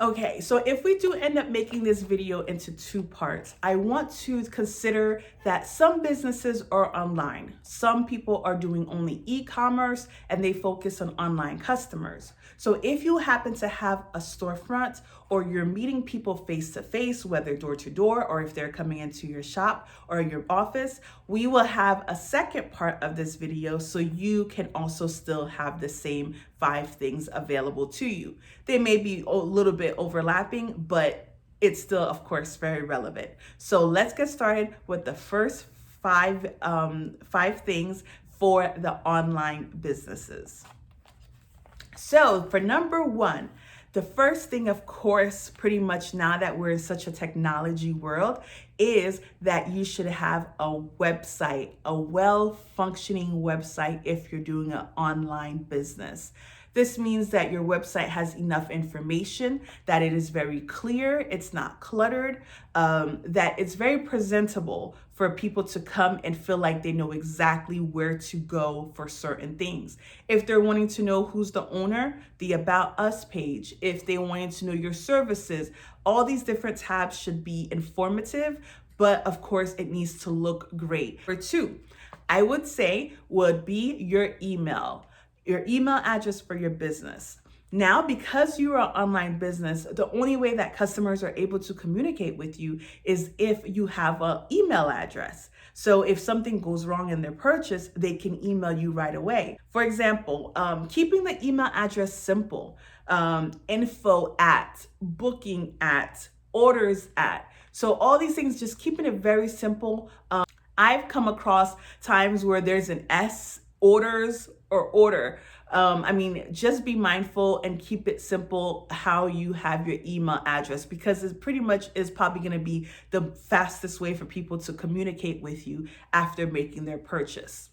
Okay, so if we do end up making this video into two parts, I want to consider that some businesses are online. Some people are doing only e-commerce and they focus on online customers. So if you happen to have a storefront or you're meeting people face to face, whether door to door or if they're coming into your shop or your office, we will have a second part of this video so you can also still have the same 5 things available to you. They may be a little bit overlapping, but it's still, of course, very relevant. So let's get started with the first five things for the online businesses. So for number 1, the first thing, of course, pretty much now that we're in such a technology world, is that you should have a website, a well-functioning website if you're doing an online business. This means that your website has enough information, that it is very clear, it's not cluttered, that it's very presentable for people to come and feel like they know exactly where to go for certain things. If they're wanting to know who's the owner, the About Us page. If they wanted to know your services, all these different tabs should be informative, but of course it needs to look great. Number 2, I would say would be your email address for your business. Now, because you are an online business, the only way that customers are able to communicate with you is if you have an emo address. So if something goes wrong in their purchase, they can email you right away. For example, keeping the email address simple, info at, booking at, orders at. So all these things, just keeping it very simple. I've come across times where there's an S, orders, or order. Just be mindful and keep it simple how you have your email address, because it pretty much is probably going to be the fastest way for people to communicate with you after making their purchase.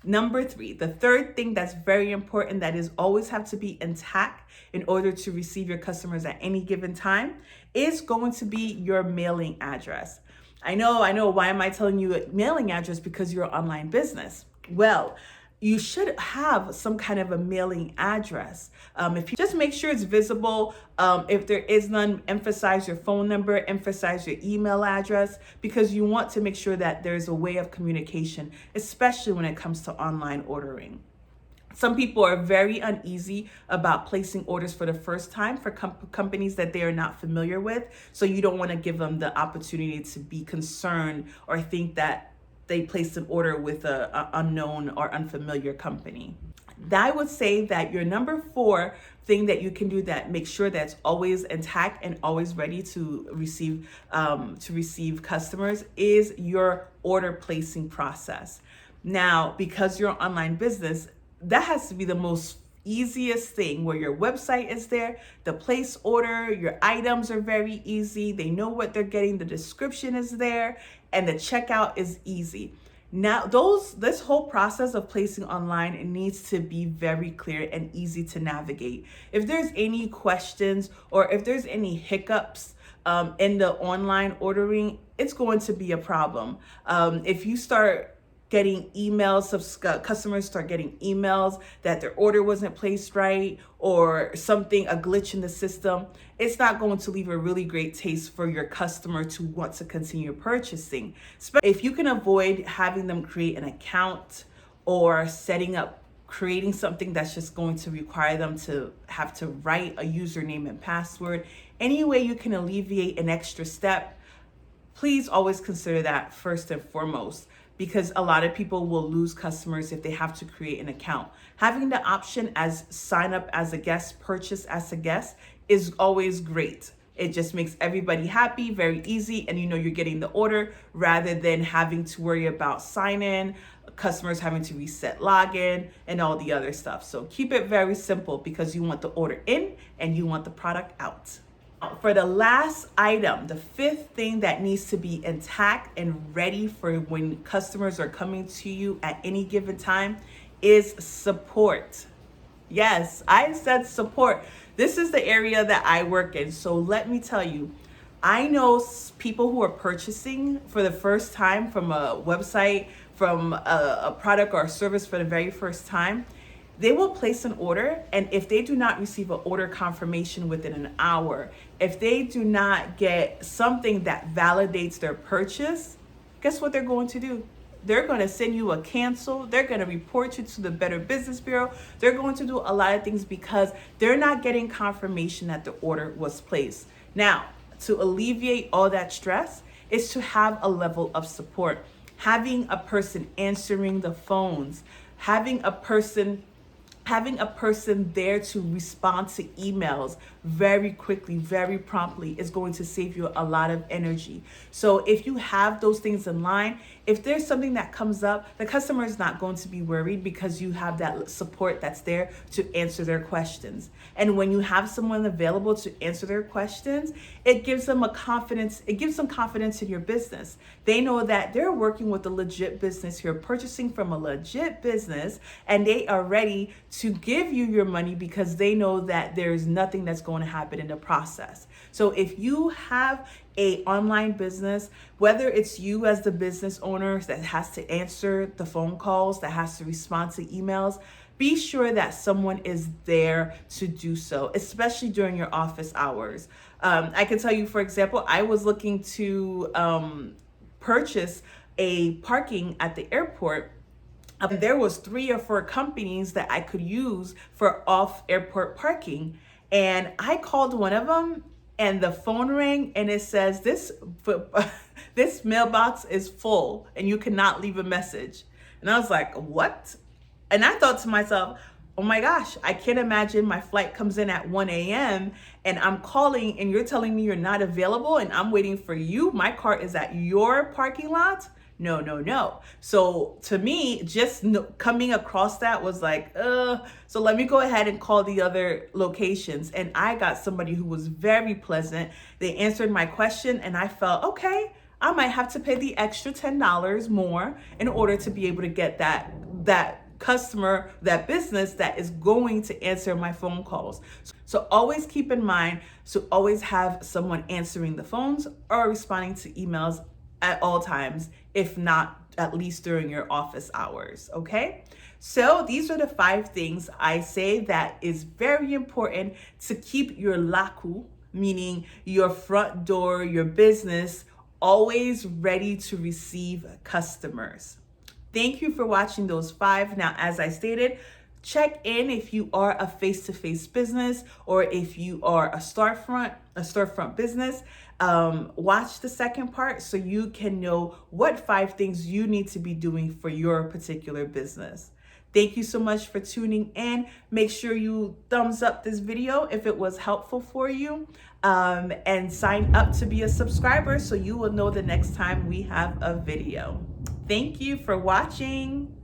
Number 3, the third thing that's very important that is always have to be intact in order to receive your customers at any given time is going to be your mailing address. I know. Why am I telling you a mailing address? Because you're an online business. Well, you should have some kind of a mailing address. If you just make sure it's visible, if there is none, emphasize your phone number, emphasize your email address, because you want to make sure that there's a way of communication, especially when it comes to online ordering. Some people are very uneasy about placing orders for the first time for companies that they are not familiar with. So you don't want to give them the opportunity to be concerned or think that they placed an order with an unknown or unfamiliar company. I would say that your number 4 thing that you can do that make sure that's always intact and always ready to receive customers is your order placing process. Now, because you're an online business, that has to be the most easiest thing, where your website is there, the place order, your items are very easy, they know what they're getting, the description is there, and the checkout is easy. Now, this whole process of placing online, it needs to be very clear and easy to navigate. If there's any questions or if there's any hiccups in the online ordering, it's going to be a problem. If you start getting emails, customers start getting emails that their order wasn't placed right or something, a glitch in the system, it's not going to leave a really great taste for your customer to want to continue purchasing. If you can avoid having them create an account or creating something that's just going to require them to have to write a username and password, any way you can alleviate an extra step, please always consider that first and foremost, because a lot of people will lose customers if they have to create an account. Having the option as sign up as a guest, purchase as a guest is always great. It just makes everybody happy, very easy, and you're getting the order rather than having to worry about sign in, customers having to reset login, and all the other stuff. So keep it very simple because you want the order in and you want the product out. For the last item, the 5th thing that needs to be intact and ready for when customers are coming to you at any given time is support. Yes, I said support. This is the area that I work in. So let me tell you, I know people who are purchasing for the first time from a website, from a product or a service for the very first time. they will place an order, and if they do not receive an order confirmation within an hour, if they do not get something that validates their purchase, guess what they're going to do? They're going to send you a cancel. They're going to report you to the Better Business Bureau. They're going to do a lot of things because they're not getting confirmation that the order was placed. Now, to alleviate all that stress is to have a level of support. Having a person answering the phones, having a person there to respond to emails very quickly, very promptly is going to save you a lot of energy. So if you have those things in line, if there's something that comes up, the customer is not going to be worried because you have that support that's there to answer their questions. And when you have someone available to answer their questions, it gives them confidence in your business. They know that they're working with a legit business here, purchasing from a legit business, and they are ready to give you your money because they know that there's nothing that's going to happen in the process. So if you have a online business, whether it's you as the business owner that has to answer the phone calls, that has to respond to emails, be sure that someone is there to do so, especially during your office hours. I can tell you, for example, I was looking to purchase a parking at the airport. There was 3 or 4 companies that I could use for off airport parking. And I called one of them and the phone rang and it says, this mailbox is full and you cannot leave a message. And I was like, what? And I thought to myself, oh my gosh, I can't imagine my flight comes in at 1 a.m. and I'm calling and you're telling me you're not available and I'm waiting for you. My car is at your parking lot. No. So to me, just coming across that was like, so let me go ahead and call the other locations. And I got somebody who was very pleasant. They answered my question and I felt, okay, I might have to pay the extra $10 more in order to be able to get that customer, that business that is going to answer my phone calls. So always keep in mind to always have someone answering the phones or responding to emails at all times, if not at least during your office hours, okay? So these are the 5 things I say that is very important to keep your Lakou, meaning your front door, your business, always ready to receive customers. Thank you for watching those 5. Now, as I stated, check in if you are a face-to-face business or if you are a storefront business. Watch the second part so you can know what 5 things you need to be doing for your particular business. Thank you so much for tuning in. Make sure you thumbs up this video if it was helpful for you, and sign up to be a subscriber so you will know the next time we have a video. Thank you for watching.